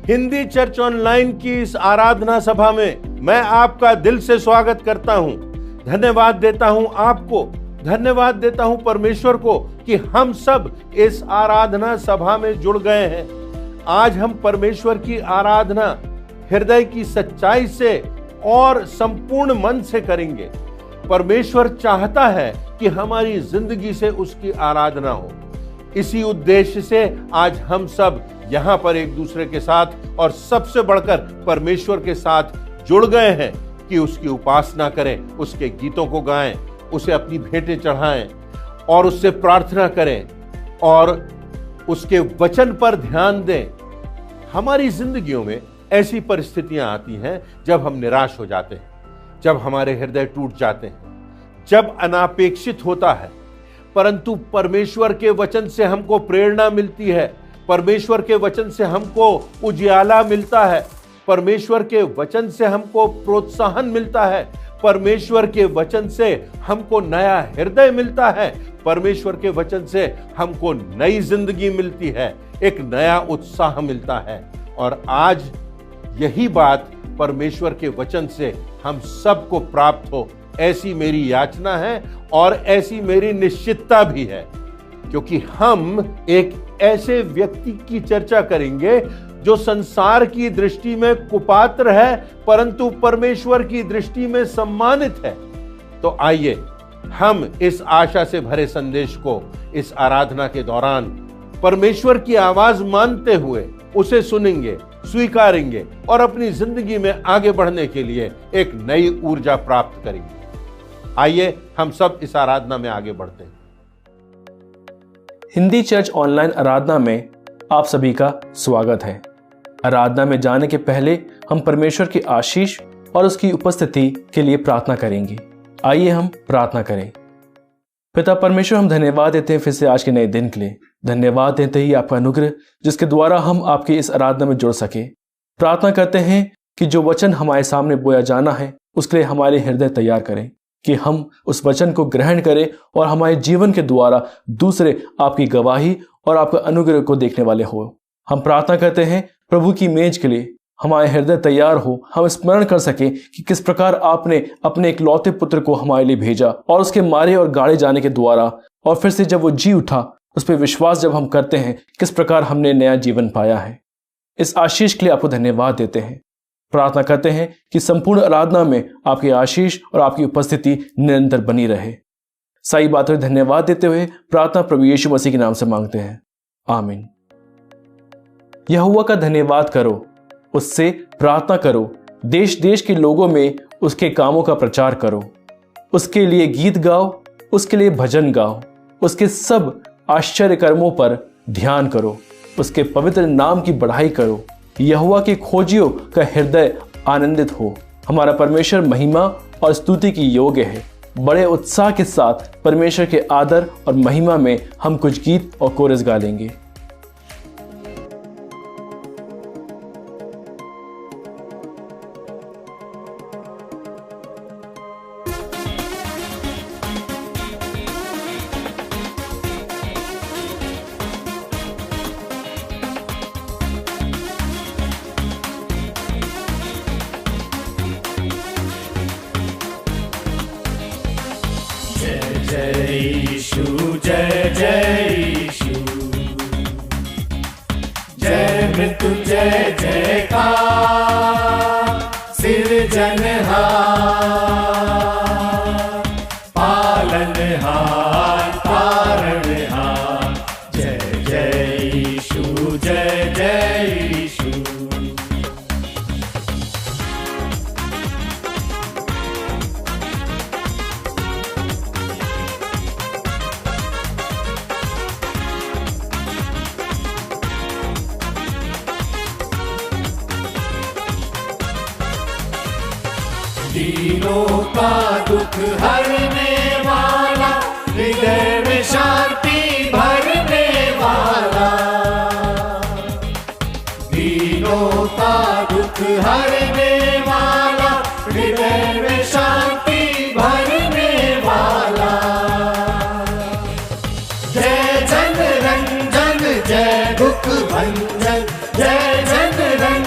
Hindi church online की इस आराधना सभा में मैं आपका दिल से स्वागत करता हूं। धन्यवाद देता हूं आपको, धन्यवाद देता हूं परमेश्वर को कि हम सब इस आराधना सभा में जुड़ गए हैं। आज हम परमेश्वर की आराधना हृदय की सच्चाई से और संपूर्ण मन से करेंगे। परमेश्वर चाहता है कि हमारी जिंदगी से उसकी आराधना हो। इसी उद्देश्य से आज हम सब यहाँ पर एक दूसरे के साथ और सबसे बढ़कर परमेश्वर के साथ जुड़ गए हैं कि उसकी उपासना करें, उसके गीतों को गाएं, उसे अपनी भेंटें चढ़ाएं और उससे प्रार्थना करें और उसके वचन पर ध्यान दें। हमारी जिंदगियों में ऐसी परिस्थितियां आती हैं जब हम निराश हो जाते हैं, जब हमारे हृदय टूट जाते हैं, जब अनापेक्षित होता है, परंतु परमेश्वर के वचन से हमको प्रेरणा मिलती है, परमेश्वर के वचन से हमको उजियाला मिलता है, परमेश्वर के वचन से हमको प्रोत्साहन मिलता है, परमेश्वर के वचन से हमको नया हृदय मिलता है, परमेश्वर के वचन से हमको नई जिंदगी मिलती है, एक नया उत्साह मिलता है। और आज यही बात परमेश्वर के वचन से हम सबको प्राप्त हो, ऐसी मेरी याचना है और ऐसी मेरी निश्चितता भी है, क्योंकि हम एक ऐसे व्यक्ति की चर्चा करेंगे जो संसार की दृष्टि में कुपात्र है परंतु परमेश्वर की दृष्टि में सम्मानित है। तो आइए हम इस आशा से भरे संदेश को इस आराधना के दौरान परमेश्वर की आवाज मानते हुए उसे सुनेंगे, स्वीकारेंगे और अपनी जिंदगी में आगे बढ़ने के लिए एक नई ऊर्जा प्राप्त करेंगे। आइए हम सब इस आराधना में आगे बढ़ते हैं। हिंदी चर्च ऑनलाइन आराधना में आप सभी का स्वागत है। आराधना में जाने के पहले हम परमेश्वर की आशीष और उसकी उपस्थिति के लिए प्रार्थना करेंगे। आइए हम प्रार्थना करें। पिता परमेश्वर, हम धन्यवाद देते हैं फिर से आज के नए दिन के लिए। धन्यवाद देते ही आपका अनुग्रह जिसके द्वारा हम आपकी इस आराधना में जुड़ सके। प्रार्थना करते हैं कि जो वचन हमारे सामने बोया जाना है उसके लिए हमारे हृदय तैयार करें, कि हम उस वचन को ग्रहण करें और हमारे जीवन के द्वारा दूसरे आपकी गवाही और आपके अनुग्रह को देखने वाले हो। हम प्रार्थना करते हैं प्रभु की मेज के लिए हमारे हृदय तैयार हो, हम स्मरण कर सकें कि किस प्रकार आपने अपने इकलौते पुत्र को हमारे लिए भेजा और उसके मारे और गाड़े जाने के द्वारा और फिर से जब वो जी उठा, उस पर विश्वास जब हम करते हैं, किस प्रकार हमने नया जीवन पाया है। इस आशीष के लिए आपको धन्यवाद देते हैं। प्रार्थना करते हैं कि संपूर्ण आराधना में आपकी आशीष और आपकी उपस्थिति निरंतर बनी रहे। सही बातों पर धन्यवाद देते हुए प्रार्थना प्रभु यीशु मसीह के नाम से मांगते हैं, आमीन। यहोवा का धन्यवाद करो, उससे प्रार्थना करो, देश देश के लोगों में उसके कामों का प्रचार करो, उसके लिए गीत गाओ, उसके लिए भजन गाओ, उसके सब आश्चर्य कर्मों पर ध्यान करो, उसके पवित्र नाम की बढ़ाई करो। यहोवा के खोजियों का हृदय आनंदित हो। हमारा परमेश्वर महिमा और स्तुति की योग्य है। बड़े उत्साह के साथ परमेश्वर के आदर और महिमा में हम कुछ गीत और कोरस गा लेंगे। जय जयकार सिरजनहार, पालनहार, तारणहार। जय जय यीशु, जय जय यीशु। दीनों का दुख हरने वाला, हृदय में शांति भरने वाला। दीनों का दुख हरने वाला, हृदय में शांति भरने वाला। जय जन रंजन, जय दुख भंजन, जय जन रंजन,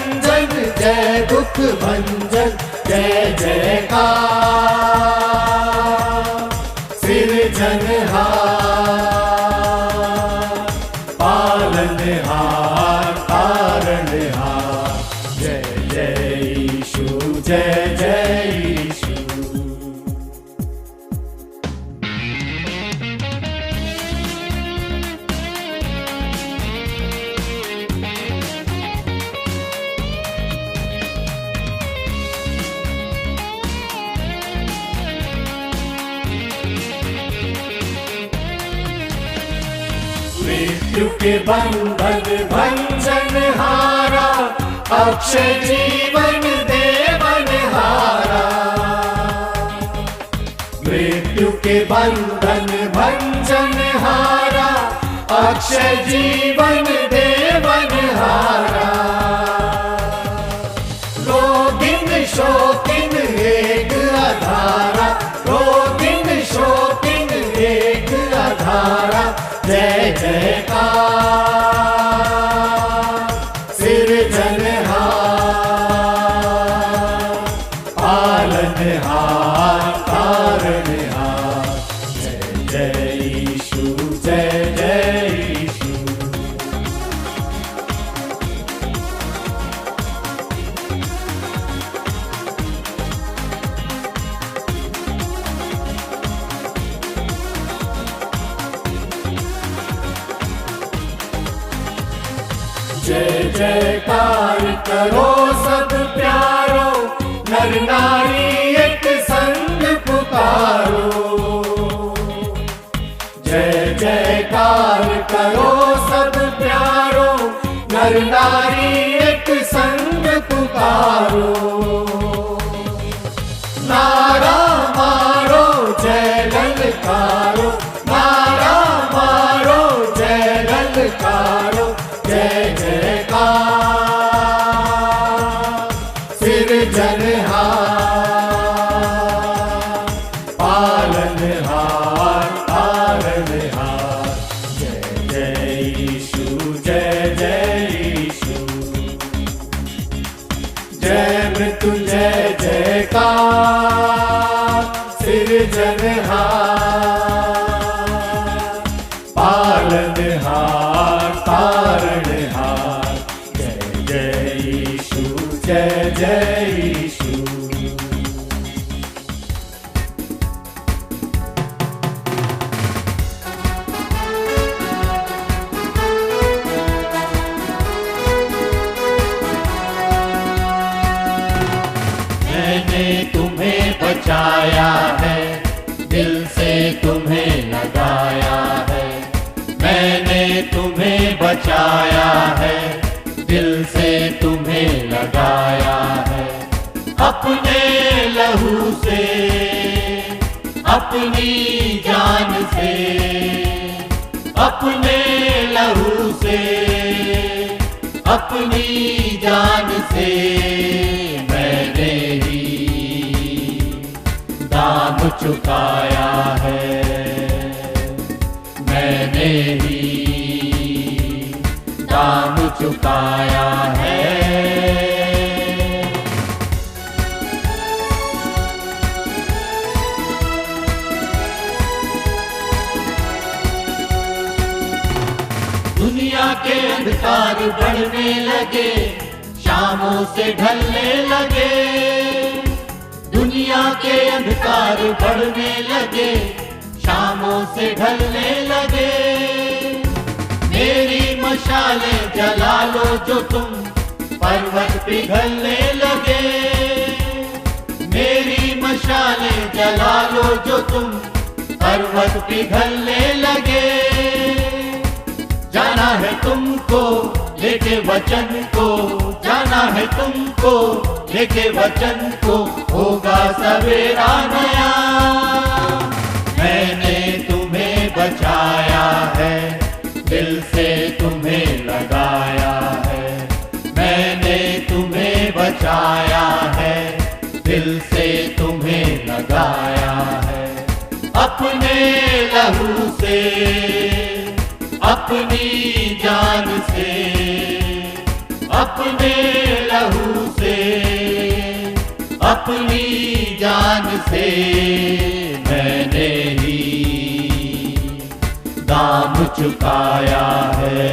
मृत्यु के बंधन भंजन हारा, अक्षय जीवन देवन हारा। मृत्यु के बंधन भंजन हारा, अक्षय जीवन देवन हारा। रोगिन शोकिन एक अधारा, रोगिन शोकिन एक अधारा। जय जयकार सिरजनहार, पालनहार तारणहार। जय जय यीशु, जय जय यीशु। जय जयकार करो सब प्यारो, नर नारी एक संग पुकारो। जय जयकार करो सब प्यारो, नर नारी एक संग पुकारो। नारा मारो जय ललकारो, नारा मारो जय ललकारो। जय जयकार सिरजनहार, पालनहार तारणहार। जय जय यीशु, जय जय यीशु। जय मृत्युंजय जयकार सिरजनहार, पालनहार तारणहार। जय जय यीशु, जय जय यीशु। मैंने तुम्हें बचाया है, दिल से तुम्हें लगाया है। मैंने तुम्हें बचाया है, दिल से तुम्हें लगाया है। अपने लहू से, अपनी जान से, अपने लहू से, अपनी जान से मैंने ही दाम चुकाया है। मैंने ही दाम चुकाया है। दुनिया के अंधकार बढ़ने लगे, शामों से ढलने लगे। दुनिया के अंधकार बढ़ने लगे, शामों से ढलने लगे। मेरी मशालें जला लो जो तुम, पर्वत पिघलने लगे। मेरी मशालें जला लो जो तुम, पर्वत पिघलने लगे। जाना है तुमको लेके वचन को, जाना है तुमको लेके वचन को, होगा सवेरा नया। मैंने तुम्हें बचाया है, दिल से तुम्हें लगाया है। मैंने तुम्हें बचाया है, दिल से तुम्हें लगाया है। अपने लहू से, अपनी जान से, अपने लहू से, अपनी जान से मैंने ही दाम चुकाया है।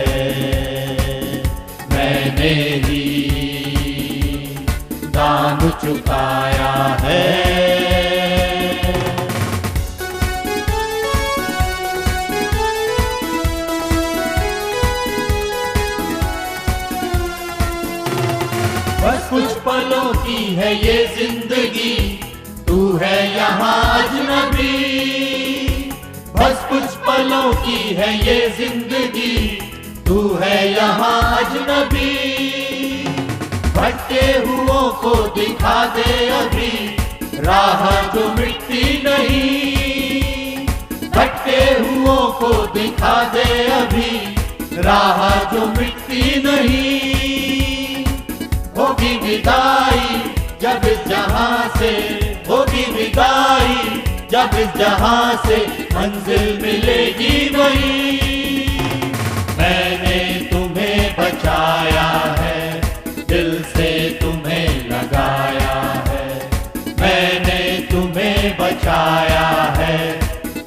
मैंने ही दाम चुकाया है। बस कुछ पलों की है ये जिंदगी, तू है यहाँ अजनबी। बस कुछ पलों की है ये जिंदगी, तू है यहाँ अजनबी। भटके हुओं को दिखा दे अभी राह जो मिटती नहीं। भटके हुओं को दिखा दे अभी राह जो मिटती नहीं। होगी विदाई जब इस जहां से, होगी विदाई जब इस जहां से मंजिल मिलेगी वही। मैंने तुम्हें बचाया है, दिल से तुम्हें लगाया है। मैंने तुम्हें बचाया है,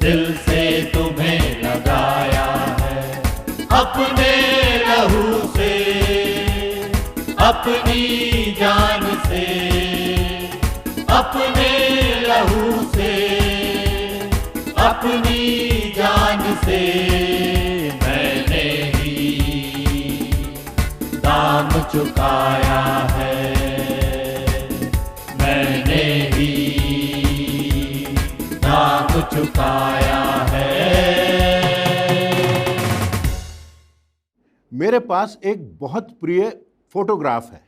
दिल से तुम्हें लगाया है। अपने लहू से, अपनी जान से, अपने लहू से, अपनी जान से मैंने ही दाम चुकाया है। मैंने ही दाम चुकाया है। मेरे पास एक बहुत प्रिय फोटोग्राफ है।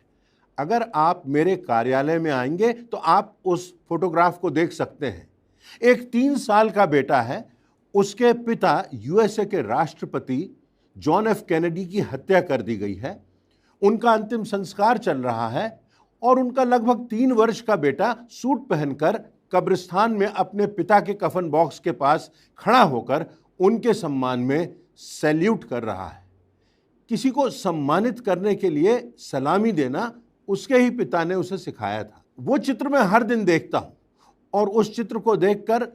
अगर आप मेरे कार्यालय में आएंगे तो आप उस फोटोग्राफ को देख सकते हैं। एक 3 साल का बेटा है, उसके पिता यूएसए के राष्ट्रपति जॉन एफ कैनेडी की हत्या कर दी गई है। उनका अंतिम संस्कार चल रहा है और उनका लगभग 3 वर्ष का बेटा सूट पहनकर कब्रिस्तान में अपने पिता के कफन बॉक्स के पास खड़ा होकर उनके सम्मान में सैल्यूट कर रहा है। किसी को सम्मानित करने के लिए सलामी देना उसके ही पिता ने उसे सिखाया था। वो चित्र मैं हर दिन देखता हूँ और उस चित्र को देखकर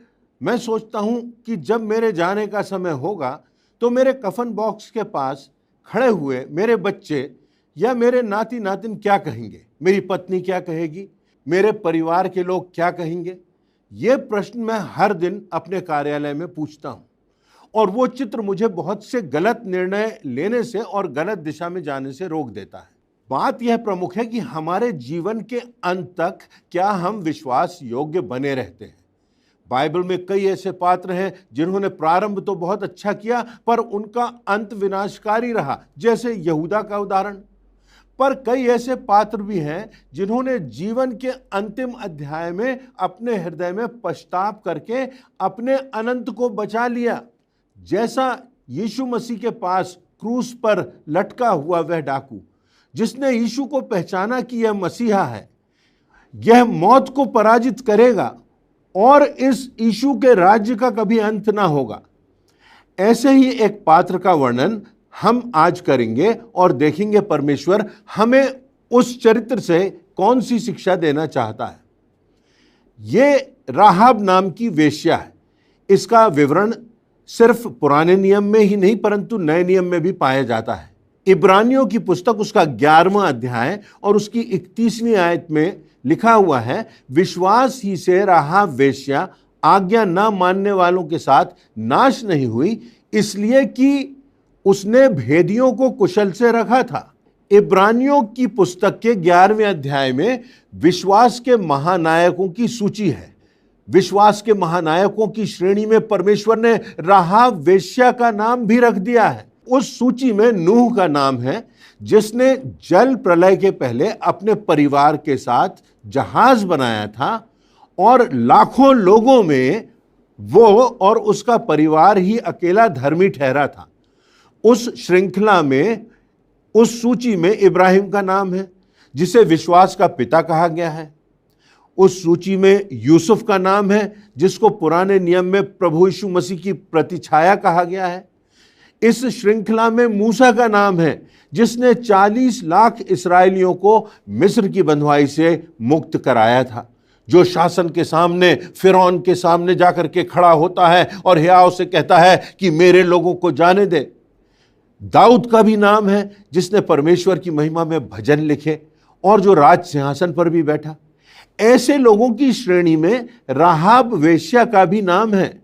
मैं सोचता हूँ कि जब मेरे जाने का समय होगा तो मेरे कफन बॉक्स के पास खड़े हुए मेरे बच्चे या मेरे नाती नातिन क्या कहेंगे, मेरी पत्नी क्या कहेगी, मेरे परिवार के लोग क्या कहेंगे। ये प्रश्न मैं हर दिन अपने कार्यालय में पूछता हूँ और वो चित्र मुझे बहुत से गलत निर्णय लेने से और गलत दिशा में जाने से रोक देता है। बात यह प्रमुख है कि हमारे जीवन के अंत तक क्या हम विश्वास योग्य बने रहते हैं। बाइबल में कई ऐसे पात्र हैं जिन्होंने प्रारंभ तो बहुत अच्छा किया पर उनका अंत विनाशकारी रहा, जैसे यहूदा का उदाहरण। पर कई ऐसे पात्र भी हैं जिन्होंने जीवन के अंतिम अध्याय में अपने हृदय में पश्चाताप करके अपने अनंत को बचा लिया, जैसा यीशु मसीह के पास क्रूस पर लटका हुआ वह डाकू जिसने यीशु को पहचाना कि यह मसीहा है, यह मौत को पराजित करेगा और इस यीशु के राज्य का कभी अंत ना होगा। ऐसे ही एक पात्र का वर्णन हम आज करेंगे और देखेंगे परमेश्वर हमें उस चरित्र से कौन सी शिक्षा देना चाहता है। ये राहाब नाम की वेश्या है। इसका विवरण सिर्फ पुराने नियम में ही नहीं परंतु नए नियम में भी पाया जाता है। इब्रानियों की पुस्तक उसका 11वां अध्याय और उसकी 31वीं आयत में लिखा हुआ है, विश्वास ही से राहाब वेश्या आज्ञा न मानने वालों के साथ नाश नहीं हुई, इसलिए कि उसने भेदियों को कुशल से रखा था। इब्रानियों की पुस्तक के 11वें अध्याय में विश्वास के महानायकों की सूची है। विश्वास के महानायकों की श्रेणी में परमेश्वर ने राहाब वेश्या का नाम भी रख दिया है। उस सूची में नूह का नाम है जिसने जल प्रलय के पहले अपने परिवार के साथ जहाज बनाया था और लाखों लोगों में वो और उसका परिवार ही अकेला धर्मी ठहरा था। उस श्रृंखला में, उस सूची में इब्राहिम का नाम है जिसे विश्वास का पिता कहा गया है। उस सूची में यूसुफ का नाम है जिसको पुराने नियम में प्रभु यीशु मसीह की प्रतिछाया कहा गया है। इस श्रृंखला में मूसा का नाम है जिसने 40 लाख इस्राएलियों को मिस्र की बंधुआई से मुक्त कराया था, जो शासन के सामने, फिरौन के सामने जाकर के खड़ा होता है और हियाव से कहता है कि मेरे लोगों को जाने दे। दाऊद का भी नाम है जिसने परमेश्वर की महिमा में भजन लिखे और जो राज सिंहासन पर भी बैठा। ऐसे लोगों की श्रेणी में राहाब वेश्या का भी नाम है।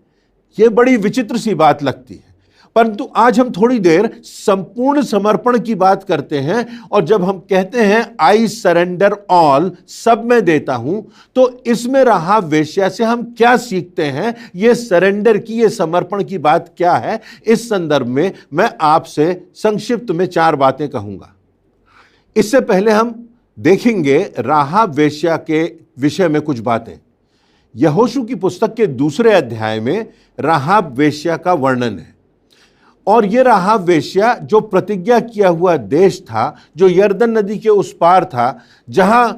यह बड़ी विचित्र सी बात लगती है। परंतु आज हम थोड़ी देर संपूर्ण समर्पण की बात करते हैं, और जब हम कहते हैं आई सरेंडर ऑल, सब मैं देता हूं, तो इसमें राहाब वेश्या से हम क्या सीखते हैं, ये सरेंडर की, ये समर्पण की बात क्या है, इस संदर्भ में मैं आपसे संक्षिप्त में 4 बातें कहूंगा। इससे पहले हम देखेंगे राहाब वेश्या के विषय में कुछ बातें। यहोशू की पुस्तक के 2 अध्याय में राहाब वेश्या का वर्णन है, और यह राहाब वेश्या जो प्रतिज्ञा किया हुआ देश था, जो यरदन नदी के उस पार था, जहां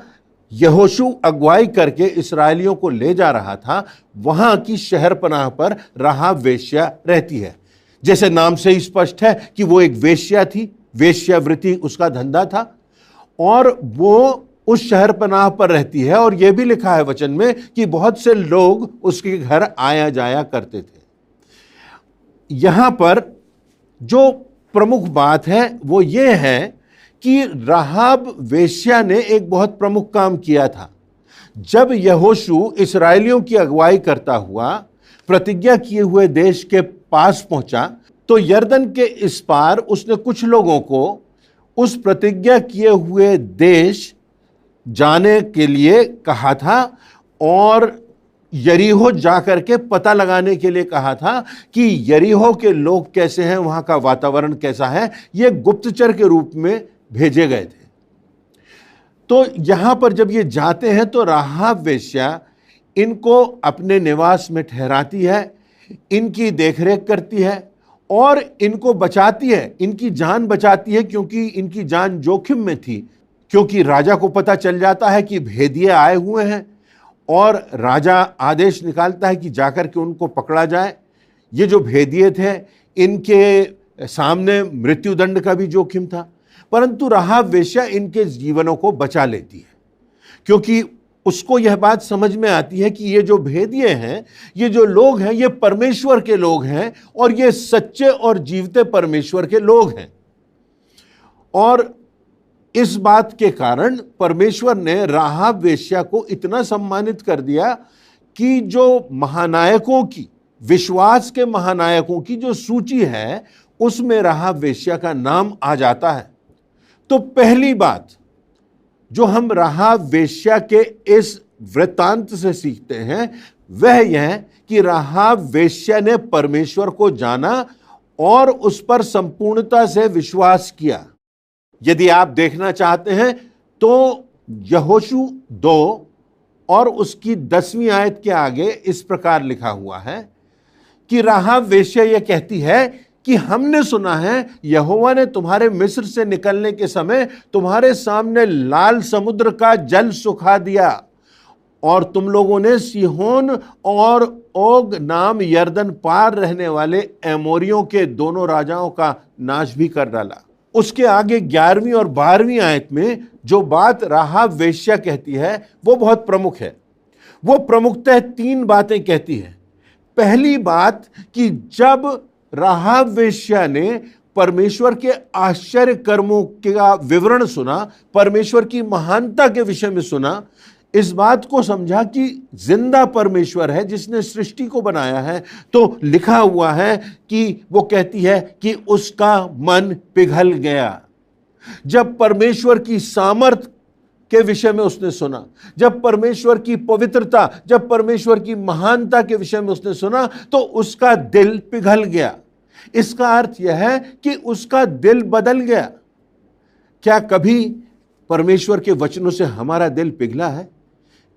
यहोशू अगुवाई करके इस्राएलियों को ले जा रहा था, वहां की शहरपनाह पर राहाब वेश्या रहती है। जैसे नाम से ही स्पष्ट है कि वो एक वेश्या थी, वेश्यावृत्ति उसका धंधा था, और वो उस शहरपनाह पर रहती है। और यह भी लिखा है वचन में कि बहुत से लोग उसके घर आया जाया करते थे। यहां पर जो प्रमुख बात है वो ये है कि राहाब वेश्या ने एक बहुत प्रमुख काम किया था। जब यहोशू इस्राएलियों की अगुवाई करता हुआ प्रतिज्ञा किए हुए देश के पास पहुंचा, तो यरदन के इस पार उसने कुछ लोगों को उस प्रतिज्ञा किए हुए देश जाने के लिए कहा था, और यरीहो जाकर के पता लगाने के लिए कहा था कि यरीहो के लोग कैसे हैं, वहां का वातावरण कैसा है। ये गुप्तचर के रूप में भेजे गए थे। तो यहां पर जब ये जाते हैं तो राहाब वेश्या इनको अपने निवास में ठहराती है, इनकी देखरेख करती है और इनको बचाती है, इनकी जान बचाती है, क्योंकि इनकी जान जोखिम में थी। क्योंकि राजा को पता चल जाता है कि भेदिए आए हुए हैं, और राजा आदेश निकालता है कि जाकर के उनको पकड़ा जाए। ये जो भेदिए थे, इनके सामने मृत्युदंड का भी जोखिम था, परंतु राहाब वेश्या इनके जीवनों को बचा लेती है, क्योंकि उसको यह बात समझ में आती है कि ये जो भेदिए हैं, ये जो लोग हैं, ये परमेश्वर के लोग हैं, और ये सच्चे और जीवते परमेश्वर के लोग हैं। और इस बात के कारण परमेश्वर ने राहाब वेश्या को इतना सम्मानित कर दिया कि जो महानायकों की, विश्वास के महानायकों की जो सूची है, उसमें राहाब वेश्या का नाम आ जाता है। तो पहली बात जो हम राहाब वेश्या के इस वृत्तांत से सीखते हैं वह यह कि राहाब वेश्या ने परमेश्वर को जाना और उस पर संपूर्णता से विश्वास किया। यदि आप देखना चाहते हैं तो यहोशू 2 और उसकी 10वीं आयत के आगे इस प्रकार लिखा हुआ है कि राहाब वेश्या यह कहती है कि हमने सुना है यहोवा ने तुम्हारे मिस्र से निकलने के समय तुम्हारे सामने लाल समुद्र का जल सुखा दिया, और तुम लोगों ने सीहोन और ओग नाम यरदन पार रहने वाले एमोरियों के दोनों राजाओं का नाश भी कर डाला। उसके आगे 11वीं और 12वीं आयत में जो बात राहाब वेश्या कहती है वो बहुत प्रमुख है। वो प्रमुखतः 3 बातें कहती है। पहली बात कि जब राहाब वेश्या ने परमेश्वर के आश्चर्य कर्मों का विवरण सुना, परमेश्वर की महानता के विषय में सुना, इस बात को समझा कि जिंदा परमेश्वर है जिसने सृष्टि को बनाया है, तो लिखा हुआ है कि वो कहती है कि उसका मन पिघल गया। जब परमेश्वर की सामर्थ के विषय में उसने सुना, जब परमेश्वर की पवित्रता, जब परमेश्वर की महानता के विषय में उसने सुना, तो उसका दिल पिघल गया। इसका अर्थ यह है कि उसका दिल बदल गया। क्या कभी परमेश्वर के वचनों से हमारा दिल पिघला है?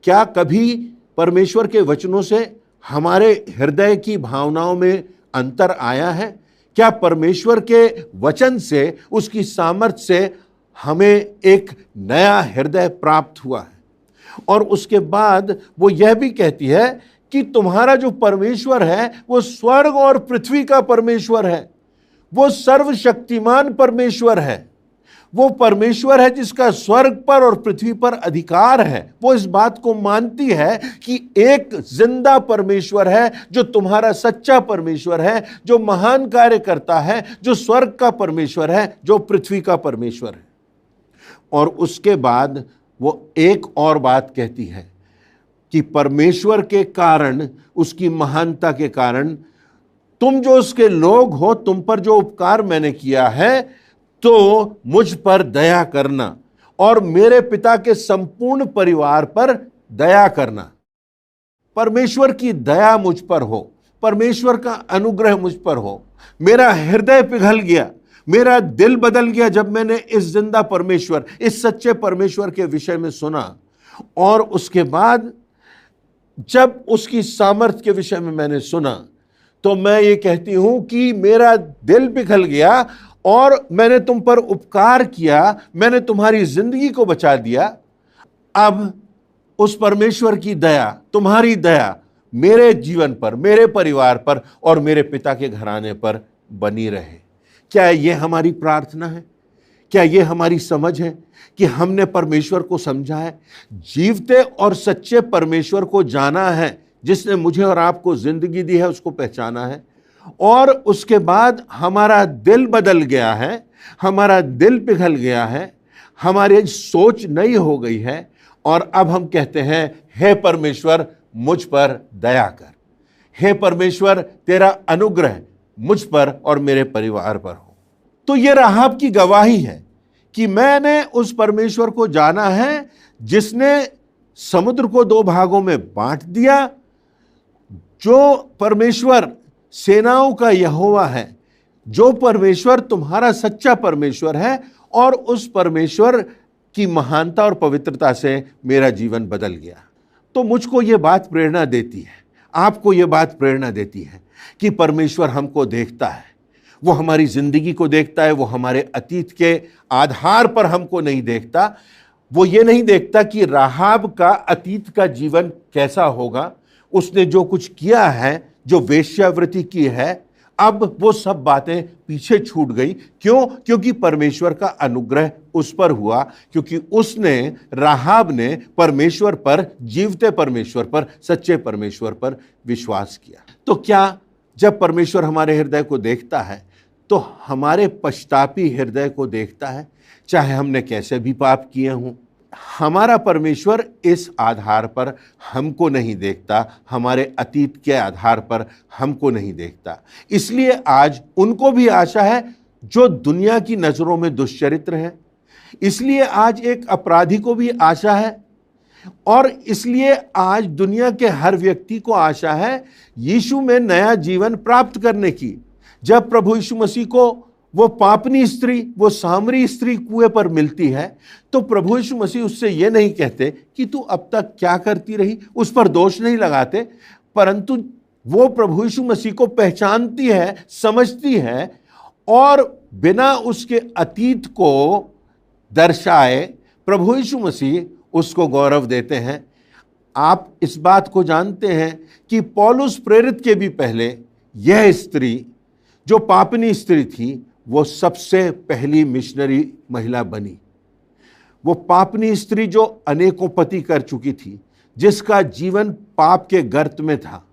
क्या कभी परमेश्वर के वचनों से हमारे हृदय की भावनाओं में अंतर आया है? क्या परमेश्वर के वचन से, उसकी सामर्थ्य से हमें एक नया हृदय प्राप्त हुआ है? और उसके बाद वो यह भी कहती है कि तुम्हारा जो परमेश्वर है वो स्वर्ग और पृथ्वी का परमेश्वर है, वो सर्वशक्तिमान परमेश्वर है, वो परमेश्वर है जिसका स्वर्ग पर और पृथ्वी पर अधिकार है। वो इस बात को मानती है कि एक जिंदा परमेश्वर है जो तुम्हारा सच्चा परमेश्वर है, जो महान कार्य करता है, जो स्वर्ग का परमेश्वर है, जो पृथ्वी का परमेश्वर है। और उसके बाद वो एक और बात कहती है कि परमेश्वर के कारण, उसकी महानता के कारण तुम जो उसके लोग हो, तुम पर जो उपकार मैंने किया है, तो मुझ पर दया करना और मेरे पिता के संपूर्ण परिवार पर दया करना। परमेश्वर की दया मुझ पर हो, परमेश्वर का अनुग्रह मुझ पर हो। मेरा हृदय पिघल गया, मेरा दिल बदल गया जब मैंने इस जिंदा परमेश्वर, इस सच्चे परमेश्वर के विषय में सुना, और उसके बाद जब उसकी सामर्थ्य के विषय में मैंने सुना, तो मैं ये कहती हूं कि मेरा दिल पिघल गया और मैंने तुम पर उपकार किया, मैंने तुम्हारी जिंदगी को बचा दिया। अब उस परमेश्वर की दया, तुम्हारी दया मेरे जीवन पर, मेरे परिवार पर और मेरे पिता के घराने पर बनी रहे। क्या ये हमारी प्रार्थना है? क्या ये हमारी समझ है कि हमने परमेश्वर को समझा है, जीवते और सच्चे परमेश्वर को जाना है, जिसने मुझे और आपको जिंदगी दी है, उसको पहचाना है, और उसके बाद हमारा दिल बदल गया है, हमारा दिल पिघल गया है, हमारी सोच नई हो गई है, और अब हम कहते हैं, हे परमेश्वर मुझ पर दया कर, हे परमेश्वर तेरा अनुग्रह मुझ पर और मेरे परिवार पर हो। तो ये राहाब की गवाही है कि मैंने उस परमेश्वर को जाना है जिसने समुद्र को दो भागों में बांट दिया, जो परमेश्वर सेनाओं का यहोवा है, जो परमेश्वर तुम्हारा सच्चा परमेश्वर है, और उस परमेश्वर की महानता और पवित्रता से मेरा जीवन बदल गया। तो मुझको ये बात प्रेरणा देती है, आपको ये बात प्रेरणा देती है कि परमेश्वर हमको देखता है, वो हमारी जिंदगी को देखता है, वो हमारे अतीत के आधार पर हमको नहीं देखता। वो ये नहीं देखता कि राहाब का अतीत का जीवन कैसा होगा, उसने जो कुछ किया है, जो वेश्यावृत्ति की है, अब वो सब बातें पीछे छूट गई। क्यों? क्योंकि परमेश्वर का अनुग्रह उस पर हुआ, क्योंकि उसने, राहाब ने परमेश्वर पर, जीवते परमेश्वर पर, सच्चे परमेश्वर पर विश्वास किया। तो क्या जब परमेश्वर हमारे हृदय को देखता है तो हमारे पश्चातापी हृदय को देखता है, चाहे हमने कैसे भी पाप किए हों। हमारा परमेश्वर इस आधार पर हमको नहीं देखता, हमारे अतीत के आधार पर हमको नहीं देखता। इसलिए आज उनको भी आशा है जो दुनिया की नजरों में दुष्चरित्र है, इसलिए आज एक अपराधी को भी आशा है, और इसलिए आज दुनिया के हर व्यक्ति को आशा है यीशु में नया जीवन प्राप्त करने की। जब प्रभु यीशु मसीह को वो पापनी स्त्री, वो सामरी स्त्री कुएं पर मिलती है, तो प्रभु यीशु मसीह उससे ये नहीं कहते कि तू अब तक क्या करती रही, उस पर दोष नहीं लगाते, परंतु वो प्रभु यीशु मसीह को पहचानती है, समझती है, और बिना उसके अतीत को दर्शाए प्रभु यीशु मसीह उसको गौरव देते हैं। आप इस बात को जानते हैं कि पौलुस प्रेरित के भी पहले यह स्त्री, जो पापनी स्त्री थी, वो सबसे पहली मिशनरी महिला बनी। वो पापनी स्त्री जो अनेकों पति कर चुकी थी, जिसका जीवन पाप के गर्त में था,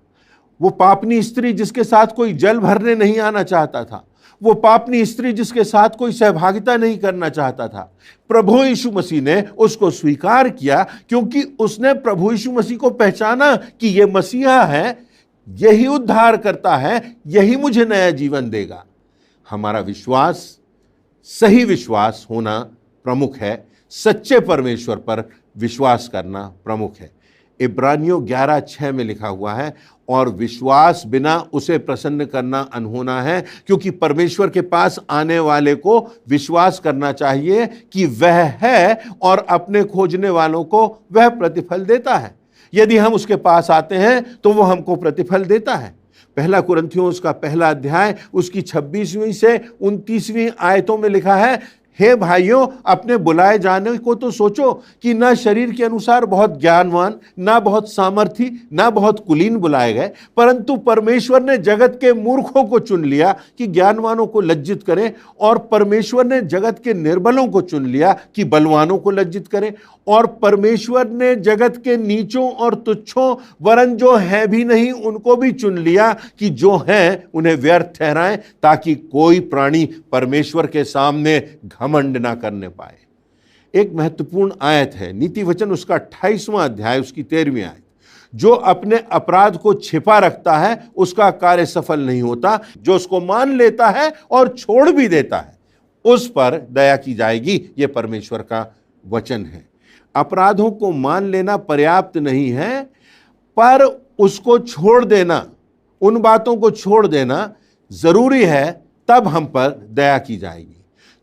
वो पापनी स्त्री जिसके साथ कोई जल भरने नहीं आना चाहता था, वो पापनी स्त्री जिसके साथ कोई सहभागिता नहीं करना चाहता था, प्रभु यीशु मसीह ने उसको स्वीकार किया, क्योंकि उसने प्रभु यीशु मसीह को पहचाना कि ये मसीहा है, यही उद्धार करता है, यही मुझे नया जीवन देगा। हमारा विश्वास, सही विश्वास होना प्रमुख है, सच्चे परमेश्वर पर विश्वास करना प्रमुख है। इब्रानियों 11:6 में लिखा हुआ है, और विश्वास बिना उसे प्रसन्न करना अनहोना है, क्योंकि परमेश्वर के पास आने वाले को विश्वास करना चाहिए कि वह है और अपने खोजने वालों को वह प्रतिफल देता है। यदि हम उसके पास आते हैं तो वो हमको प्रतिफल देता है। पहला कुरिन्थियों उसका पहला अध्याय उसकी 26वीं से 29वीं आयतों में लिखा है, हे भाइयों, अपने बुलाए जाने को तो सोचो कि ना शरीर के अनुसार बहुत ज्ञानवान, ना बहुत सामर्थी, ना बहुत कुलीन बुलाए गए, परंतु परमेश्वर ने जगत के मूर्खों को चुन लिया कि ज्ञानवानों को लज्जित करें, और परमेश्वर ने जगत के निर्बलों को चुन लिया कि बलवानों को लज्जित करें, और परमेश्वर ने जगत के नीचों और तुच्छों, वरन जो है भी नहीं, उनको भी चुन लिया कि जो हैं उन्हें व्यर्थ ठहराएं, ताकि कोई प्राणी परमेश्वर के सामने घमंड ना करने पाए। एक महत्वपूर्ण आयत है, नीति वचन उसका 28वां अध्याय उसकी 13वीं आयत, जो अपने अपराध को छिपा रखता है उसका कार्य सफल नहीं होता। जो उसको मान लेता है और छोड़ भी देता है उस पर दया की जाएगी। यह परमेश्वर का वचन है। अपराधों को मान लेना पर्याप्त नहीं है, पर उसको छोड़ देना, उन बातों को छोड़ देना जरूरी है, तब हम पर दया की जाएगी।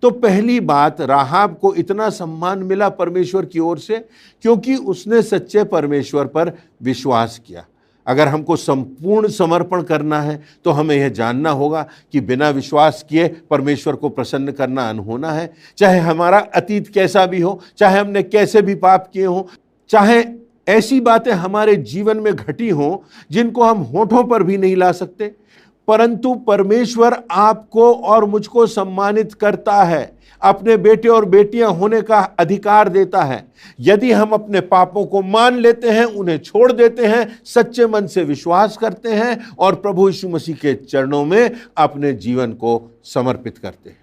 तो पहली बात, राहाब को इतना सम्मान मिला परमेश्वर की ओर से क्योंकि उसने सच्चे परमेश्वर पर विश्वास किया। अगर हमको संपूर्ण समर्पण करना है तो हमें यह जानना होगा कि बिना विश्वास किए परमेश्वर को प्रसन्न करना अनहोना है। चाहे हमारा अतीत कैसा भी हो, चाहे हमने कैसे भी पाप किए हों, चाहे ऐसी बातें हमारे जीवन में घटी हों जिनको हम होठों पर भी नहीं ला सकते, परंतु परमेश्वर आपको और मुझको सम्मानित करता है, अपने बेटे और बेटियां होने का अधिकार देता है। यदि हम अपने पापों को मान लेते हैं, उन्हें छोड़ देते हैं, सच्चे मन से विश्वास करते हैं और प्रभु यीशु मसीह के चरणों में अपने जीवन को समर्पित करते हैं।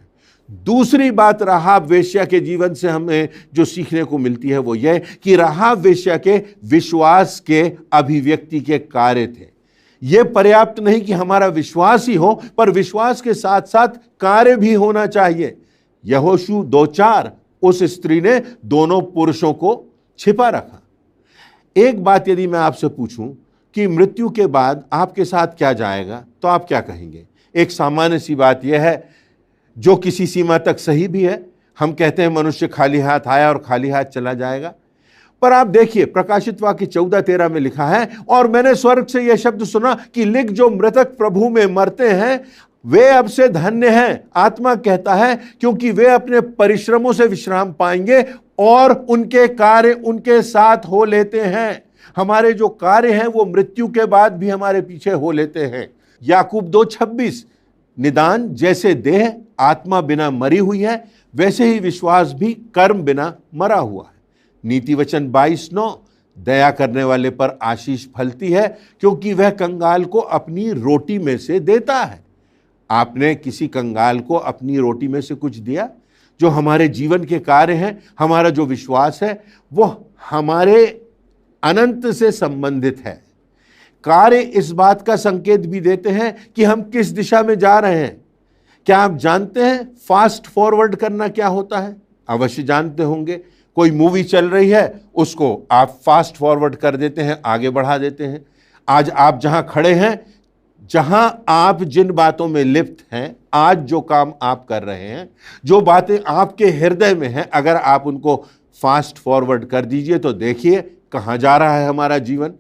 दूसरी बात राहाब वेश्या के जीवन से हमें जो सीखने को मिलती है वो यह कि राहाब वेश्या के विश्वास के अभिव्यक्ति के कार्य थे। यह पर्याप्त नहीं कि हमारा विश्वास ही हो, पर विश्वास के साथ साथ कार्य भी होना चाहिए। यहोशू 2:4, उस स्त्री ने दोनों पुरुषों को छिपा रखा। एक बात यदि मैं आपसे पूछूं कि मृत्यु के बाद आपके साथ क्या जाएगा, तो आप क्या कहेंगे? एक सामान्य सी बात यह है जो किसी सीमा तक सही भी है। हम कहते हैं मनुष्य खाली हाथ आया और खाली हाथ चला जाएगा, पर आप देखिए प्रकाशित वाक्य 14:13 में लिखा है, और मैंने स्वर्ग से यह शब्द सुना कि लिख, जो मृतक प्रभु में मरते हैं वे अब से धन्य हैं। आत्मा कहता है क्योंकि वे अपने परिश्रमों से विश्राम पाएंगे और उनके कार्य उनके साथ हो लेते हैं। हमारे जो कार्य हैं वो मृत्यु के बाद भी हमारे पीछे हो लेते हैं। याकूब 2:26, निदान जैसे देह आत्मा बिना मरी हुई है, वैसे ही विश्वास भी कर्म बिना मरा हुआ है। नीति वचन 22:9, दया करने वाले पर आशीष फलती है क्योंकि वह कंगाल को अपनी रोटी में से देता है। आपने किसी कंगाल को अपनी रोटी में से कुछ दिया? जो हमारे जीवन के कार्य हैं, हमारा जो विश्वास है, वो हमारे अनंत से संबंधित है। कार्य इस बात का संकेत भी देते हैं कि हम किस दिशा में जा रहे हैं। क्या आप जानते हैं फास्ट फॉरवर्ड करना क्या होता है? अवश्य जानते होंगे। कोई मूवी चल रही है, उसको आप फास्ट फॉरवर्ड कर देते हैं, आगे बढ़ा देते हैं। आज आप जहां खड़े हैं, जहां आप जिन बातों में लिप्त हैं, आज जो काम आप कर रहे हैं, जो बातें आपके हृदय में हैं, अगर आप उनको फास्ट फॉरवर्ड कर दीजिए तो देखिए कहां जा रहा है हमारा जीवन।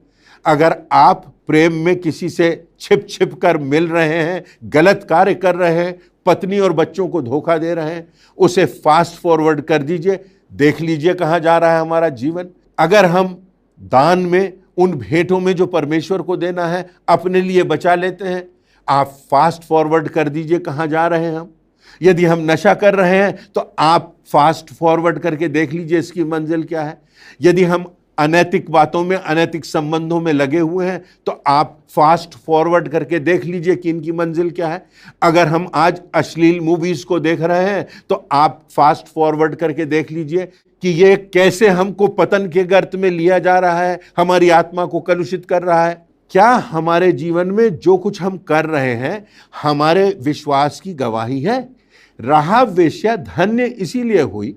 अगर आप प्रेम में किसी से छिप छिप कर मिल रहे हैं, गलत कार्य कर रहे हैं, पत्नी और बच्चों को धोखा दे रहे हैं, उसे फास्ट फॉरवर्ड कर दीजिए, देख लीजिए कहां जा रहा है हमारा जीवन। अगर हम दान में, उन भेंटों में जो परमेश्वर को देना है, अपने लिए बचा लेते हैं, आप फास्ट फॉरवर्ड कर दीजिए कहां जा रहे हैं हम। यदि हम नशा कर रहे हैं तो आप फास्ट फॉरवर्ड करके देख लीजिए इसकी मंजिल क्या है। यदि हम अनैतिक बातों में, अनैतिक संबंधों में लगे हुए हैं तो आप फास्ट फॉरवर्ड करके देख लीजिए कि इनकी मंजिल क्या है। अगर हम आज अश्लील मूवीज को देख रहे हैं तो आप फास्ट फॉरवर्ड करके देख लीजिए कि ये कैसे हमको पतन के गर्त में लिया जा रहा है, हमारी आत्मा को कलुषित कर रहा है। क्या हमारे जीवन में जो कुछ हम कर रहे हैं हमारे विश्वास की गवाही है? राहाब वेश्या धन्य इसीलिए हुई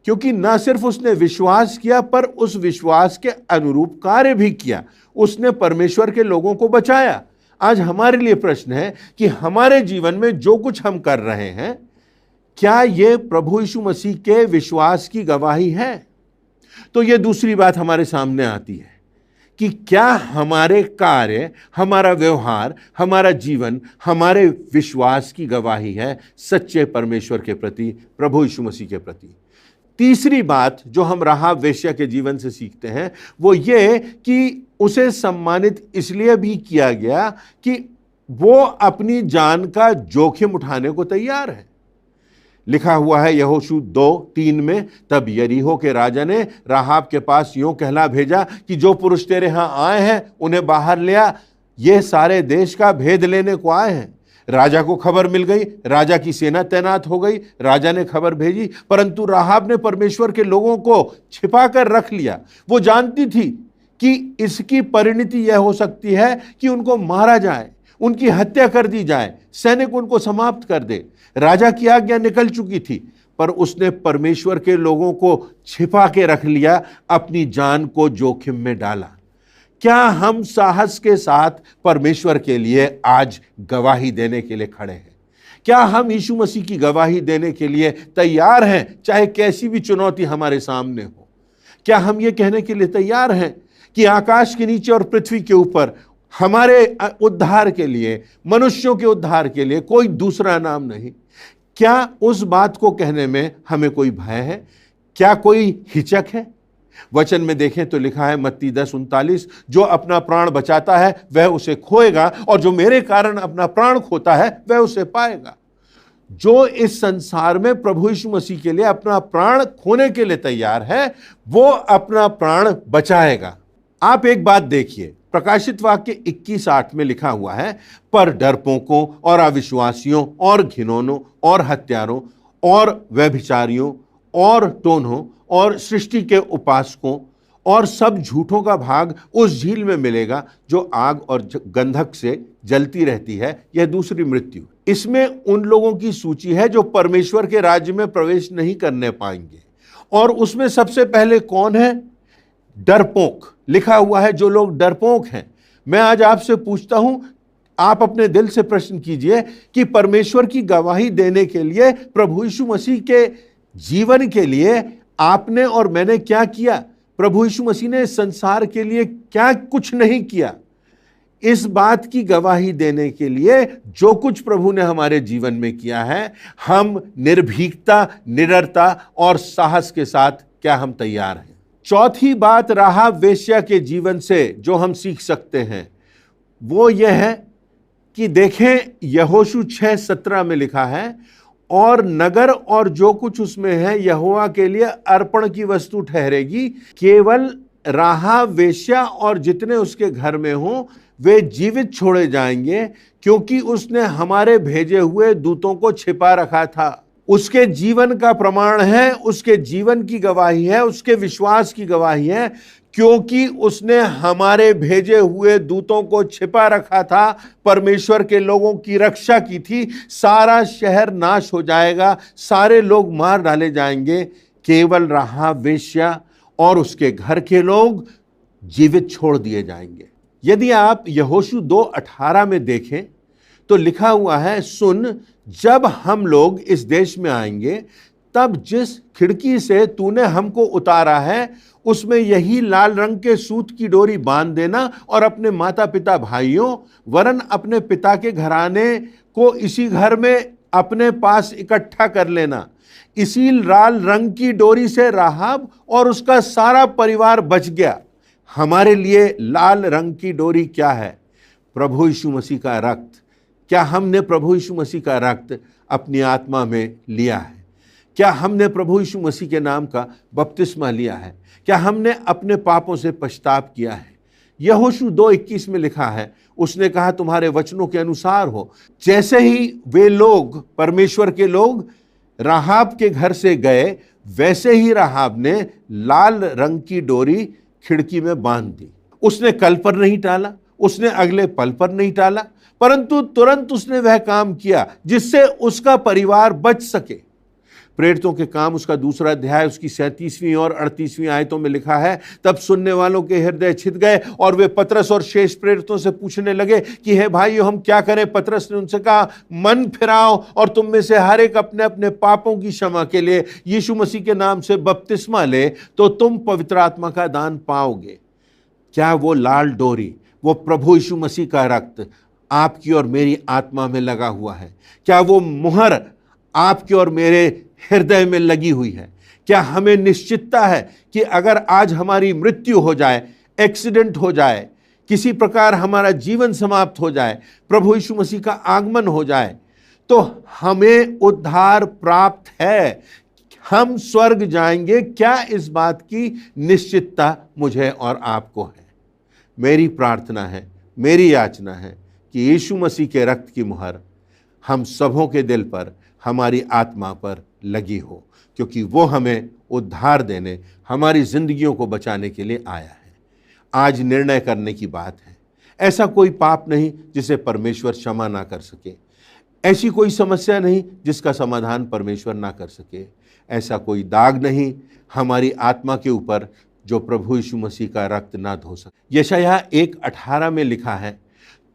क्योंकि न सिर्फ उसने विश्वास किया, पर उस विश्वास के अनुरूप कार्य भी किया। उसने परमेश्वर के लोगों को बचाया। आज हमारे लिए प्रश्न है कि हमारे जीवन में जो कुछ हम कर रहे हैं, क्या ये प्रभु यीशु मसीह के विश्वास की गवाही है? तो ये दूसरी बात हमारे सामने आती है कि क्या हमारे कार्य, हमारा व्यवहार, हमारा जीवन हमारे विश्वास की गवाही है सच्चे परमेश्वर के प्रति, प्रभु यीशु मसीह के प्रति। तीसरी बात जो हम राहाब वेश्या के जीवन से सीखते हैं वो ये कि उसे सम्मानित इसलिए भी किया गया कि वो अपनी जान का जोखिम उठाने को तैयार है। लिखा हुआ है यहोशू 2:3 में, तब यरीहो के राजा ने राहाब के पास यूं कहला भेजा कि जो पुरुष तेरे यहां आए हैं उन्हें बाहर ले आ, ये सारे देश का भेद लेने को आए हैं। राजा को खबर मिल गई, राजा की सेना तैनात हो गई, राजा ने खबर भेजी, परंतु राहाब ने परमेश्वर के लोगों को छिपा कर रख लिया। वो जानती थी कि इसकी परिणति यह हो सकती है कि उनको मारा जाए, उनकी हत्या कर दी जाए, सैनिक उनको समाप्त कर दे। राजा की आज्ञा निकल चुकी थी, पर उसने परमेश्वर के लोगों को छिपा के रख लिया, अपनी जान को जोखिम में डाला। क्या हम साहस के साथ परमेश्वर के लिए आज गवाही देने के लिए खड़े हैं? क्या हम यीशु मसीह की गवाही देने के लिए तैयार हैं, चाहे कैसी भी चुनौती हमारे सामने हो? क्या हम ये कहने के लिए तैयार हैं कि आकाश के नीचे और पृथ्वी के ऊपर हमारे उद्धार के लिए, मनुष्यों के उद्धार के लिए कोई दूसरा नाम नहीं? क्या उस बात को कहने में हमें कोई भय है? क्या कोई हिचक है? वचन में देखें तो लिखा है मत्ती 10:39, जो अपना प्राण बचाता है वह उसे खोएगा, और जो मेरे कारण अपना प्राण खोता है वह उसे पाएगा। जो इस संसार में प्रभु यीशु मसीह के लिए अपना प्राण खोने के लिए तैयार है, वो अपना प्राण बचाएगा। आप एक बात देखिए, प्रकाशित वाक्य 21:8 में लिखा हुआ है, पर डरपोकों और अविश्वासियों और घिनौनों और हत्यारों और व्यभिचारियों और टोन्हों और सृष्टि के उपासकों और सब झूठों का भाग उस झील में मिलेगा जो आग और गंधक से जलती रहती है। यह दूसरी मृत्यु। इसमें उन लोगों की सूची है जो परमेश्वर के राज्य में प्रवेश नहीं करने पाएंगे। और उसमें सबसे पहले कौन है? डरपोक लिखा हुआ है, जो लोग डरपोक हैं। मैं आज आपसे पूछता हूं, आप अपने दिल से प्रश्न कीजिए कि परमेश्वर की गवाही देने के लिए, प्रभु यीशु मसीह के जीवन के लिए आपने और मैंने क्या किया? प्रभु यीशु मसीह ने संसार के लिए क्या कुछ नहीं किया? इस बात की गवाही देने के लिए जो कुछ प्रभु ने हमारे जीवन में किया है, हम निर्भीकता, निडरता और साहस के साथ क्या हम तैयार हैं? चौथी बात राहाब वेश्या के जीवन से जो हम सीख सकते हैं वो यह है कि देखें, यहोशू 6:17 में लिखा है, और नगर और जो कुछ उसमें है यहोवा के लिए अर्पण की वस्तु ठहरेगी। केवल राहाब वेश्या और जितने उसके घर में हों वे जीवित छोड़े जाएंगे, क्योंकि उसने हमारे भेजे हुए दूतों को छिपा रखा था। उसके जीवन का प्रमाण है, उसके जीवन की गवाही है, उसके विश्वास की गवाही है, क्योंकि उसने हमारे भेजे हुए दूतों को छिपा रखा था, परमेश्वर के लोगों की रक्षा की थी। सारा शहर नाश हो जाएगा, सारे लोग मार डाले जाएंगे, केवल राहाब वेश्या और उसके घर के लोग जीवित छोड़ दिए जाएंगे। यदि आप यहोशू 2:18 में देखें तो लिखा हुआ है, सुन, जब हम लोग इस देश में आएंगे तब जिस खिड़की से तूने हमको उतारा है उसमें यही लाल रंग के सूत की डोरी बांध देना, और अपने माता पिता भाइयों वरन अपने पिता के घराने को इसी घर में अपने पास इकट्ठा कर लेना। इसी लाल रंग की डोरी से राहाब और उसका सारा परिवार बच गया। हमारे लिए लाल रंग की डोरी क्या है? प्रभु यीशु मसीह का रक्त। क्या हमने प्रभु यीशु मसीह का रक्त अपनी आत्मा में लिया है? क्या हमने प्रभु यीशु मसीह के नाम का बपतिस्मा लिया है? क्या हमने अपने पापों से पश्चाताप किया है? यहोशू 2:21 में लिखा है, उसने कहा तुम्हारे वचनों के अनुसार हो। जैसे ही वे लोग, परमेश्वर के लोग, राहाब के घर से गए, वैसे ही राहाब ने लाल रंग की डोरी खिड़की में बांध दी। उसने कल पर नहीं टाला, उसने अगले पल पर नहीं टाला, परंतु तुरंत उसने वह काम किया जिससे उसका परिवार बच सके। प्रेरितों के काम उसका 2 अध्याय उसकी 37वीं और 38वीं आयतों में लिखा है, तब सुनने वालों के हृदय छिद गए और वे पतरस और शेष प्रेरितों से पूछने लगे कि हे भाइयों, हम क्या करें? पतरस ने उनसे कहा, मन फिराओ और तुम में से हर एक अपने अपने पापों की क्षमा के लिए यीशु मसीह के नाम से बपतिस्मा ले, तो तुम पवित्र आत्मा का दान पाओगे। क्या वो लाल डोरी, वो प्रभु यीशु मसीह का रक्त आपकी और मेरी आत्मा में लगा हुआ है? क्या वो मुहर आपके और मेरे हृदय में लगी हुई है? क्या हमें निश्चितता है कि अगर आज हमारी मृत्यु हो जाए, एक्सीडेंट हो जाए, किसी प्रकार हमारा जीवन समाप्त हो जाए, प्रभु यीशु मसीह का आगमन हो जाए, तो हमें उद्धार प्राप्त है, हम स्वर्ग जाएंगे? क्या इस बात की निश्चितता मुझे और आपको है? मेरी प्रार्थना है, मेरी याचना है कि यीशु मसीह के रक्त की मुहर हम सबों के दिल पर, हमारी आत्मा पर लगी हो, क्योंकि वो हमें उद्धार देने, हमारी जिंदगियों को बचाने के लिए आया है। आज निर्णय करने की बात है। ऐसा कोई पाप नहीं जिसे परमेश्वर क्षमा ना कर सके, ऐसी कोई समस्या नहीं जिसका समाधान परमेश्वर ना कर सके, ऐसा कोई दाग नहीं हमारी आत्मा के ऊपर जो प्रभु यीशु मसीह का रक्त ना धो सके। यशायाह 1:18 में लिखा है,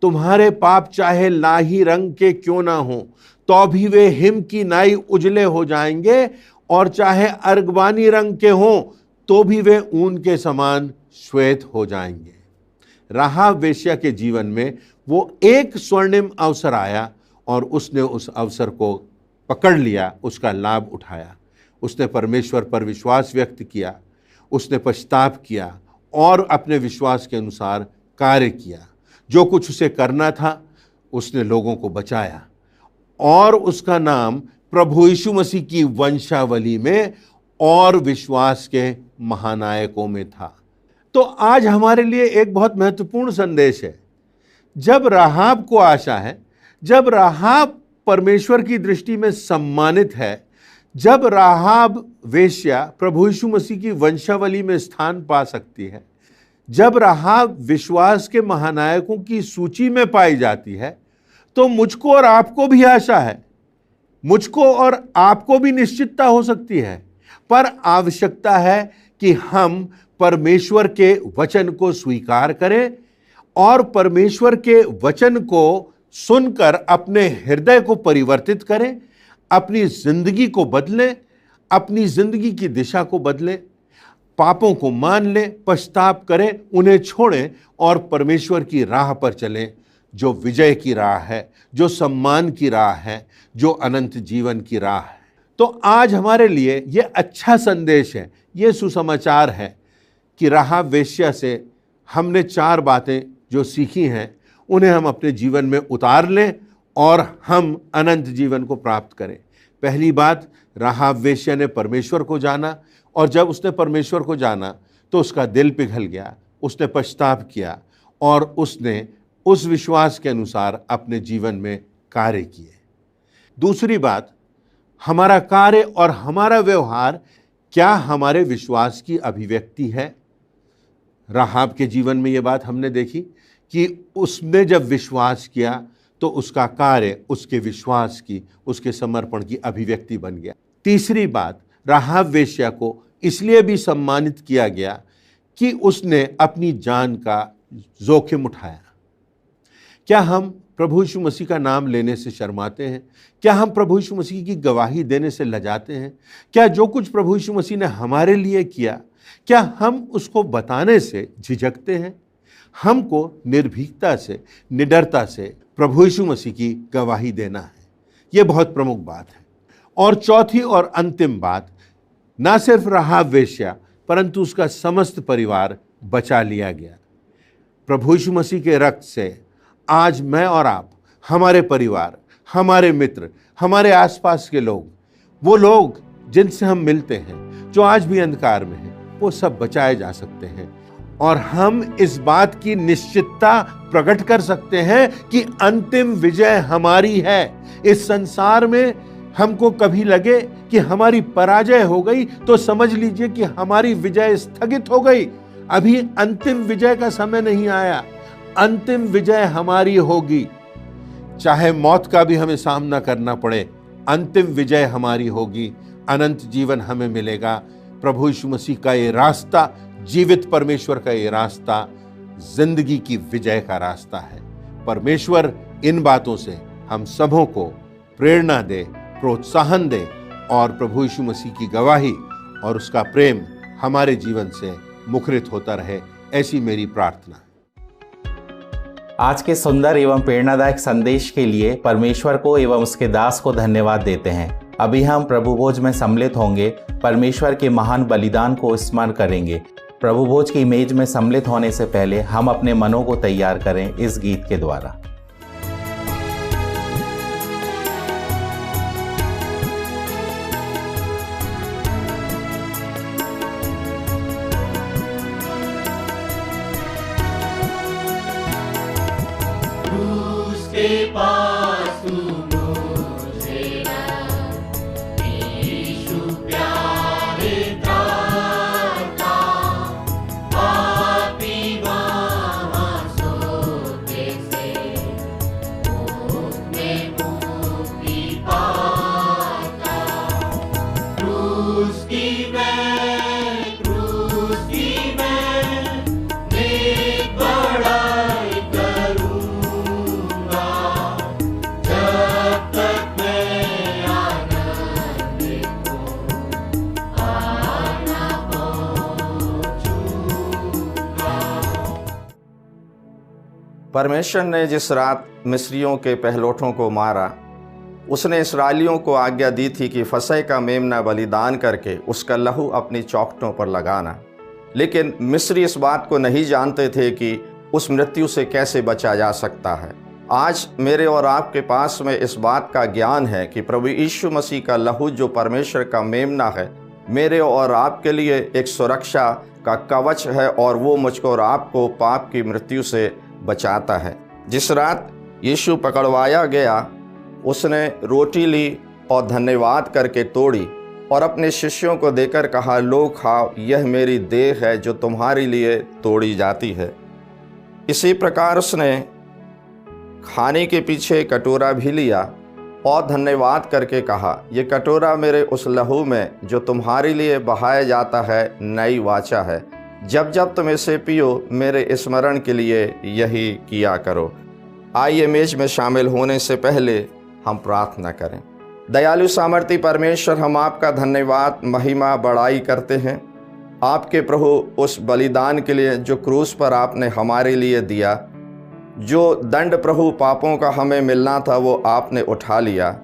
तुम्हारे पाप चाहे लाही रंग के क्यों ना हो तो भी वे हिम की नाई उजले हो जाएंगे, और चाहे अर्गवानी रंग के हों तो भी वे ऊन के समान श्वेत हो जाएंगे। राहाब वेश्या के जीवन में वो एक स्वर्णिम अवसर आया और उसने उस अवसर को पकड़ लिया, उसका लाभ उठाया। उसने परमेश्वर पर विश्वास व्यक्त किया, उसने पश्चाताप किया और अपने विश्वास के अनुसार कार्य किया। जो कुछ उसे करना था उसने लोगों को बचाया और उसका नाम प्रभु यीशु मसीह की वंशावली में और विश्वास के महानायकों में था। तो आज हमारे लिए एक बहुत महत्वपूर्ण संदेश है। जब राहाब को आशा है, जब राहाब परमेश्वर की दृष्टि में सम्मानित है, जब राहाब वेश्या प्रभु यीशु मसीह की वंशावली में स्थान पा सकती है, जब राहाब विश्वास के महानायकों की सूची में पाई जाती है, तो मुझको और आपको भी आशा है, मुझको और आपको भी निश्चितता हो सकती है। पर आवश्यकता है कि हम परमेश्वर के वचन को स्वीकार करें और परमेश्वर के वचन को सुनकर अपने हृदय को परिवर्तित करें, अपनी जिंदगी को बदलें, अपनी जिंदगी की दिशा को बदलें, पापों को मान लें, पश्चाताप करें, उन्हें छोड़ें और परमेश्वर की राह पर चलें, जो विजय की राह है, जो सम्मान की राह है, जो अनंत जीवन की राह है। तो आज हमारे लिए ये अच्छा संदेश है, ये सुसमाचार है कि राहाब वेश्या से हमने 4 बातें जो सीखी हैं उन्हें हम अपने जीवन में उतार लें और हम अनंत जीवन को प्राप्त करें। पहली बात, राहाब वेश्या ने परमेश्वर को जाना और जब उसने परमेश्वर को जाना तो उसका दिल पिघल गया, उसने पश्चाताप किया और उसने उस विश्वास के अनुसार अपने जीवन में कार्य किए। दूसरी बात, हमारा कार्य और हमारा व्यवहार क्या हमारे विश्वास की अभिव्यक्ति है? राहाब के जीवन में ये बात हमने देखी कि उसने जब विश्वास किया तो उसका कार्य उसके विश्वास की, उसके समर्पण की अभिव्यक्ति बन गया। तीसरी बात, राहाब वेश्या को इसलिए भी सम्मानित किया गया कि उसने अपनी जान का जोखिम उठाया। क्या हम प्रभु यीशु मसीह का नाम लेने से शर्माते हैं? क्या हम प्रभु यीशु मसीह की गवाही देने से लजाते हैं? क्या जो कुछ प्रभु यीशु मसीह ने हमारे लिए किया, क्या हम उसको बताने से झिझकते हैं? हमको निर्भीकता से, निडरता से प्रभु यीशु मसीह की गवाही देना है। ये बहुत प्रमुख बात है। और चौथी और अंतिम बात, ना सिर्फ राहाब वेश्या परंतु उसका समस्त परिवार बचा लिया गया। प्रभु यीशु मसीह के रक्त से आज मैं और आप, हमारे परिवार, हमारे मित्र, हमारे आसपास के लोग, वो लोग जिनसे हम मिलते हैं जो आज भी अंधकार में हैं, वो सब बचाए जा सकते हैं। और हम इस बात की निश्चितता प्रकट कर सकते हैं कि अंतिम विजय हमारी है। इस संसार में हमको कभी लगे कि हमारी पराजय हो गई तो समझ लीजिए कि हमारी विजय स्थगित हो गई। अभी अंतिम विजय का समय नहीं आया, अंतिम विजय हमारी होगी। चाहे मौत का भी हमें सामना करना पड़े, अंतिम विजय हमारी होगी। अनंत जीवन हमें मिलेगा। प्रभु यीशु मसीह का ये रास्ता, जीवित परमेश्वर का ये रास्ता जिंदगी की विजय का रास्ता है। परमेश्वर इन बातों से हम सबों को प्रेरणा दे, प्रोत्साहन दे और प्रभु यीशु मसीह की गवाही और उसका प्रेम हमारे जीवन से मुखरित होता रहे, ऐसी मेरी प्रार्थना है। आज के सुंदर एवं प्रेरणादायक संदेश के लिए परमेश्वर को एवं उसके दास को धन्यवाद देते हैं। अभी हम प्रभु भोज में सम्मिलित होंगे, परमेश्वर के महान बलिदान को स्मरण करेंगे। प्रभु भोज की मेज में सम्मिलित होने से पहले हम अपने मनों को तैयार करें इस गीत के द्वारा। के पास तू मुझे ला, यीशु प्यारे दाता, पापी परमेश्वर ने जिस रात मिस्रियों के पहलौठों को मारा, उसने इस्राएलियों को आज्ञा दी थी कि फसह का मेमना बलिदान करके उसका लहू अपनी चौखटों पर लगाना। लेकिन मिस्री इस बात को नहीं जानते थे कि उस मृत्यु से कैसे बचा जा सकता है। आज मेरे और आपके पास में इस बात का ज्ञान है कि प्रभु यीशु मसीह का लहू जो परमेश्वर का मेमना है, मेरे और आपके लिए एक सुरक्षा का कवच है और वो मुझको और आपको पाप की मृत्यु से बचाता है। जिस रात यीशु पकड़वाया गया, उसने रोटी ली और धन्यवाद करके तोड़ी और अपने शिष्यों को देकर कहा, लो खाओ, यह मेरी देह है जो तुम्हारे लिए तोड़ी जाती है। इसी प्रकार उसने खाने के पीछे कटोरा भी लिया और धन्यवाद करके कहा, ये कटोरा मेरे उस लहू में जो तुम्हारे लिए बहाया जाता है नई वाचा है। जब जब तुम इसे पियो, मेरे स्मरण के लिए यही किया करो। आइए मेज में शामिल होने से पहले हम प्रार्थना करें। दयालु सामर्थी परमेश्वर, हम आपका धन्यवाद महिमा बड़ाई करते हैं आपके प्रभु उस बलिदान के लिए जो क्रूस पर आपने हमारे लिए दिया। जो दंड प्रभु पापों का हमें मिलना था वो आपने उठा लिया।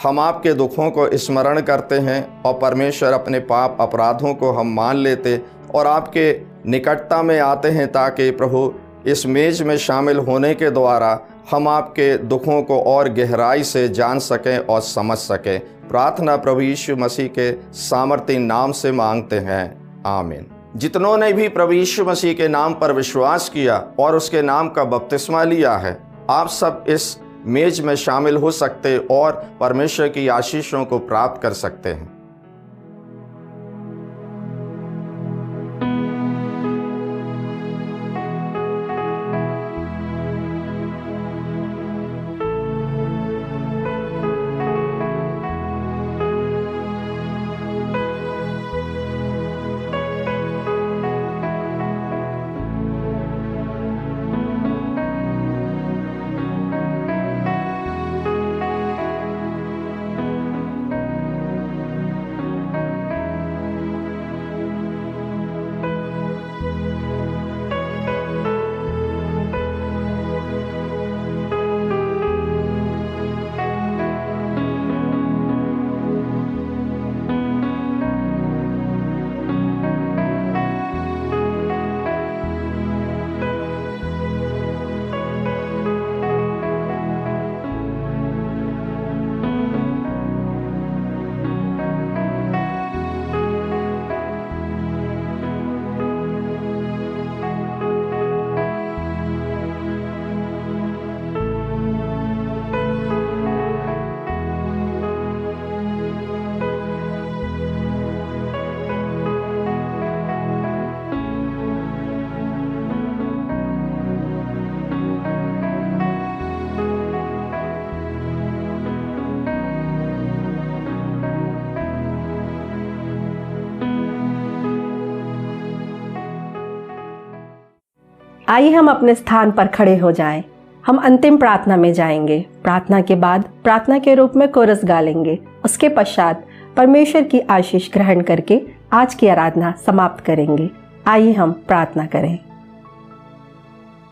हम आपके दुखों को स्मरण करते हैं और परमेश्वर अपने पाप अपराधों को हम मान लेते और आपके निकटता में आते हैं ताकि प्रभु इस मेज में शामिल होने के द्वारा हम आपके दुखों को और गहराई से जान सकें और समझ सकें। प्रार्थना प्रभु यीशु मसीह के सामर्थी नाम से मांगते हैं, आमीन। जितनों ने भी प्रभु यीशु मसीह के नाम पर विश्वास किया और उसके नाम का बपतिस्मा लिया है, आप सब इस मेज में शामिल हो सकते और परमेश्वर की आशीषों को प्राप्त कर सकते हैं। आइए हम अपने स्थान पर खड़े हो जाएं। हम अंतिम प्रार्थना में जाएंगे। प्रार्थना के बाद प्रार्थना के रूप में कोरस गा लेंगे। उसके पश्चात परमेश्वर की आशीष ग्रहण करके आज की आराधना समाप्त करेंगे। आइए हम प्रार्थना करें।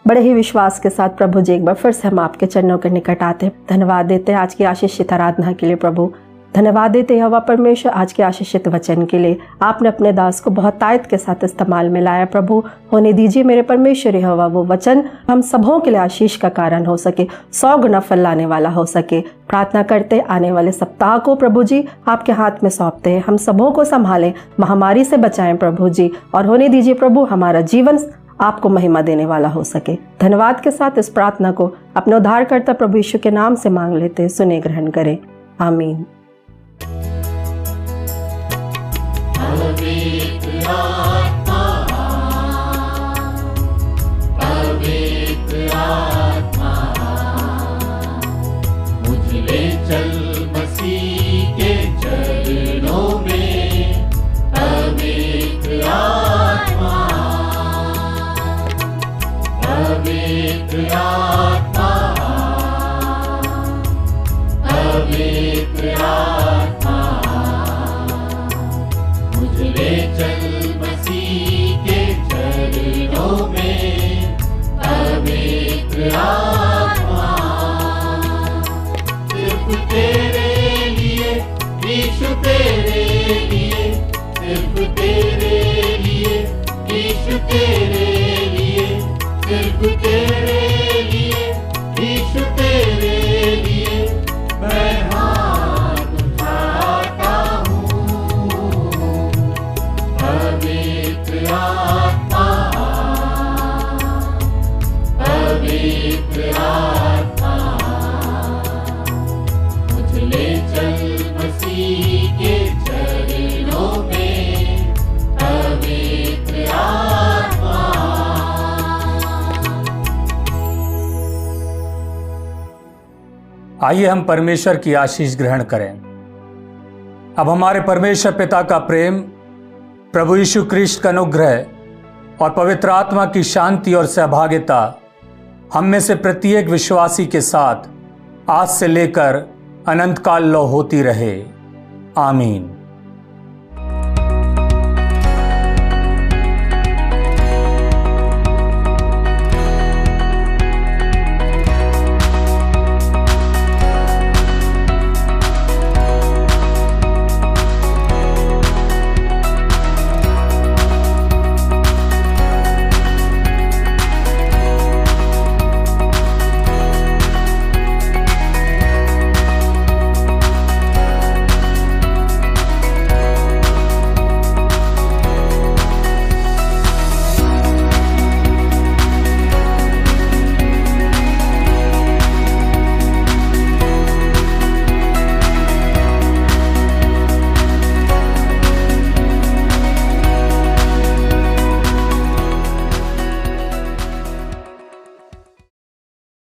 बड़े ही विश्वास के साथ प्रभु जी एक बार फिर से हम आपके चरणों के निकट आते हैं। धन्यवाद देते हैं आज की आशीषित आराधना के लिए। प्रभु धन्यवाद देते हैं यहोवा परमेश्वर आज के आशीषित वचन के लिए। आपने अपने दास को बहुत तायत के साथ इस्तेमाल में लाया। प्रभु होने दीजिए मेरे परमेश्वर यहोवा वो वचन हम सबों के लिए आशीष का कारण हो सके, 100 गुना फल लाने वाला हो सके। प्रार्थना करते आने वाले सप्ताह को प्रभु जी आपके हाथ में सौंपते हैं। हम सबों को संभालें, महामारी से बचाएं प्रभु जी, और होने दीजिए प्रभु हमारा जीवन आपको महिमा देने वाला हो सके। धन्यवाद के साथ इस प्रार्थना को अपने उद्धारकर्ता प्रभु यीशु के नाम से मांग लेते हैं। सुने ग्रहण करें, आमीन। पवित्र आत्मा, पवित्र आत्मा, मुझ ले चल मसीह के चरणों में। पवित्र आत्मा, पवित्र आत्मा, पवित्र आत्मा, ले चल मसीह आइए हम परमेश्वर की आशीष ग्रहण करें। अब हमारे परमेश्वर पिता का प्रेम, प्रभु यीशु क्रिस्ट का अनुग्रह और पवित्र आत्मा की शांति और सहभागिता हम में से प्रत्येक विश्वासी के साथ आज से लेकर अनंत काल होती रहे। आमीन।